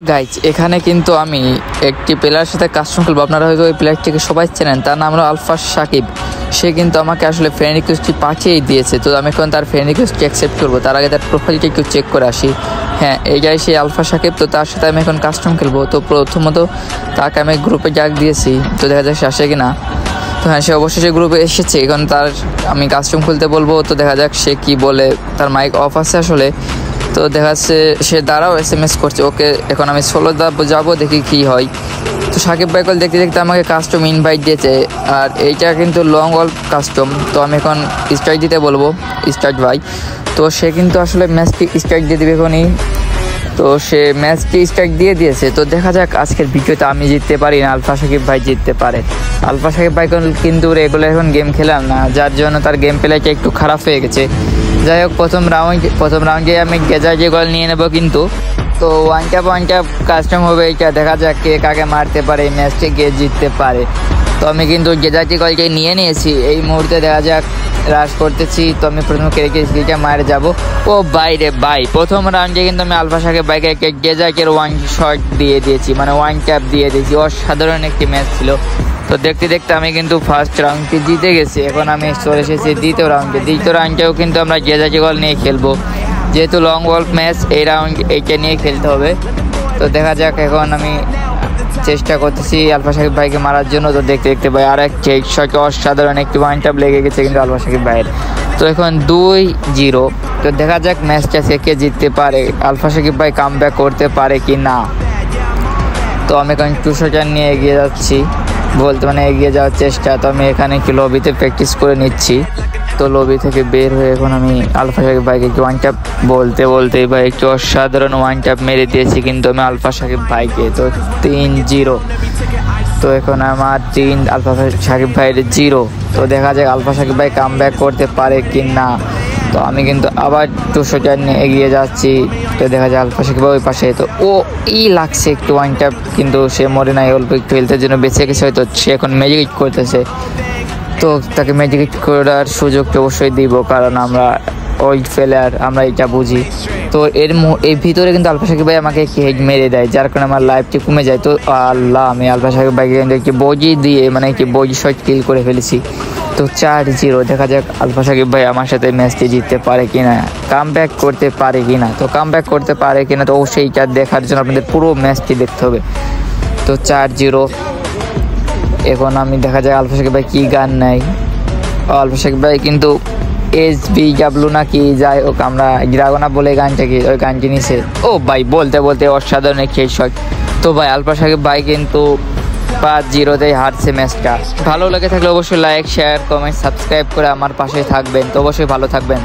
Guys এখানে কিন্তু আমি একটি প্লেয়ারের সাথে কাস্টম খেলবো। আপনারা হয়তো ওই প্লেয়ারটিকে সবাই চেনেন, তার নাম হলো আলফা সাকিব। সে কিন্তু আমাকে আসলে ফ্রেন্ড রিকোয়েস্টটি পাঠিয়েই দিয়েছে, তো আমি এখন তার ফ্রেন্ড রিকোয়েস্টটি অ্যাকসেপ্ট করবো। তার আগে তার প্রোফাইলটি একটু চেক করে আসি। হ্যাঁ, এইটাই সেই আলফা সাকিব। তো তার সাথে আমি এখন কাস্টম খেলবো। তো প্রথমত তাকে আমি গ্রুপে ডাক দিয়েছি, তো দেখা যাক সে আসে কিনা। তো হ্যাঁ, সে অবশ্যই সে গ্রুপে এসেছে। এখন তার আমি কাস্টম খুলতে বলবো, তো দেখা যাক সে কি বলে। তার মাইক অফ আছে আসলে, তো দেখা যাচ্ছে সে দ্বারাও SMS করছে। ওকে, এখন আমি 16 যাবো, দেখি কি হয়। তো সাকিব ভাই কল দেখতে দেখতে আমাকে কাস্টম ইনভাইট দিয়েছে, আর এইটা কিন্তু লং অল কাস্টম। তো আমি এখন স্টার্ট দিতে বলবো, স্টার্ট ভাই। তো সে কিন্তু আসলে ম্যাচটি স্টার্ট দিয়ে দেবে এখনই। তো সে ম্যাচটি স্টার্ট দিয়ে দিয়েছে। তো দেখা যাক আজকের ভিডিওতে আমি জিততে পারি না আলফা সাকিব ভাই জিততে পারে। আলফা সাকিব ভাই কিন্তু রেগুলার এখন গেম খেলাম না, যার জন্য তার গেম প্লেটা একটু খারাপ হয়ে গেছে। যাই হোক, প্রথম রাউন্ডে আমি গেজার্জি গল নিয়ে নেব কিন্তু। তো ওয়ান ট্যাপ কাস্টম হবে। এটা দেখা যাক কে কাকে মারতে পারে, এই ম্যাচটি কে জিততে পারে। তো আমি কিন্তু গেজার্জি গলকে নিয়ে নিয়েছি। এই মুহূর্তে দেখা যাক রাশ করতেছি। তো আমি প্রথমে কেটে মারে যাব। ও বাইরে ভাই, প্রথম রাউন্ডে কিন্তু আমি আলফা সাকিব বাইকে একটা গেজার্জের ওয়ান শট দিয়ে দিয়েছি, মানে ওয়ান ট্যাপ দিয়ে দিয়েছি। অসাধারণ একটি ম্যাচ ছিল। তো দেখতে দেখতে আমি কিন্তু ফার্স্ট রাউন্ডটি জিতে গেছি। এখন আমি চলে এসেছি দ্বিতীয় রাউন্ডেও কিন্তু আমরা গেজার্জি গল নিয়ে খেলবো, যেহেতু লং বল ম্যাচ। এই রাউন্ড এইটা নিয়ে খেলতে হবে। তো দেখা যাক, এখন আমি চেষ্টা করতেছি আলফা সাকিব ভাইকে মারার জন্য। তো দেখতে দেখতে ভাই আর এক শট, অসাধারণ একটি ওয়ান ট্যাপ লেগে গেছে কিন্তু আলফা সাকিব ভাইয়ের। তো এখন 2-0। তো দেখা যাক ম্যাচটা কে জিততে পারে, আলফা সাকিব ভাই কামব্যাক করতে পারে কি না। তো আমি এখন 2 শটার নিয়ে এগিয়ে যাচ্ছি, এগিয়ে যাওয়ার চেষ্টা। তো আমি এখানে একটু লবিতে প্র্যাকটিস করে নিচ্ছি। তো লবি থেকে বের হয়ে এখন আমি আলফা সাকিব ভাইকে একটু ওয়ান ট্যাপ বলতে ভাই একটু অসাধারণ ওয়ান ট্যাপ মেরে দিয়েছি কিন্তু আমি আলফা সাকিব ভাইকে। তো 3-0। তো এখন আমার 3, আলফা সাকিব ভাইয়ের 0। তো দেখা যাক আলফা সাকিব ভাই কামব্যাক করতে পারে কি না। তো আমি কিন্তু আবার 2 শটার নিয়ে এগিয়ে যাচ্ছি। তো দেখা যায় আলফা সাকিব ওই পাশে। তো লাগছে একটু ওয়ান ট্যাপ, কিন্তু সে মরে নাই, অল্প একটু হেলথের জন্য বেঁচে গেছে হয়তো। সে এখন ম্যাজিক করতেছে, তো তাকে ম্যাজিক করার সুযোগটা অবশ্যই দিব, কারণ আমরা ওই প্লেয়ার, আমরা এটা বুঝি। তো এর ভিতরে কিন্তু আলফা সাকিব ভাই আমাকে একটি হেড মেরে দেয়, যার কারণে আমার লাইফটি কমে যায়। তো আল্লাহ, আমি আলফা সাকিব ভাইকে কিন্তু একটি বজি দিয়ে, একটি বজি শট কিল করে ফেলেছি। তো 4-0। দেখা যাক আলফা সাকিব ভাই আমার সাথে ম্যাচটি জিততে পারে কিনা, কামব্যাক করতে পারে কিনা। তো কামব্যাক করতে পারে কিনা, তো অবশ্যই এটা দেখার জন্য আপনাদের পুরো ম্যাচটি দেখতে হবে। তো 4-0। এখন আমি দেখা যায় আলফা সাকিব ভাই কী গান নেয়। আলফা সাকিব ভাই কিন্তু SBW নাকি, যাই হোক আমরা ড্রাগনা বলে গানটা কি, ওই গানটি নিছে। ও ভাই, বলতে অসাধারণ একটি শট। তো ভাই আলফা সাকিব ভাই কিন্তু 5-0তেই হারছে ম্যাচটা। ভালো লেগে থাকলে অবশ্যই লাইক, শেয়ার, কমেন্ট, সাবস্ক্রাইব করে আমার পাশে থাকবেন। তো অবশ্যই ভালো থাকবেন।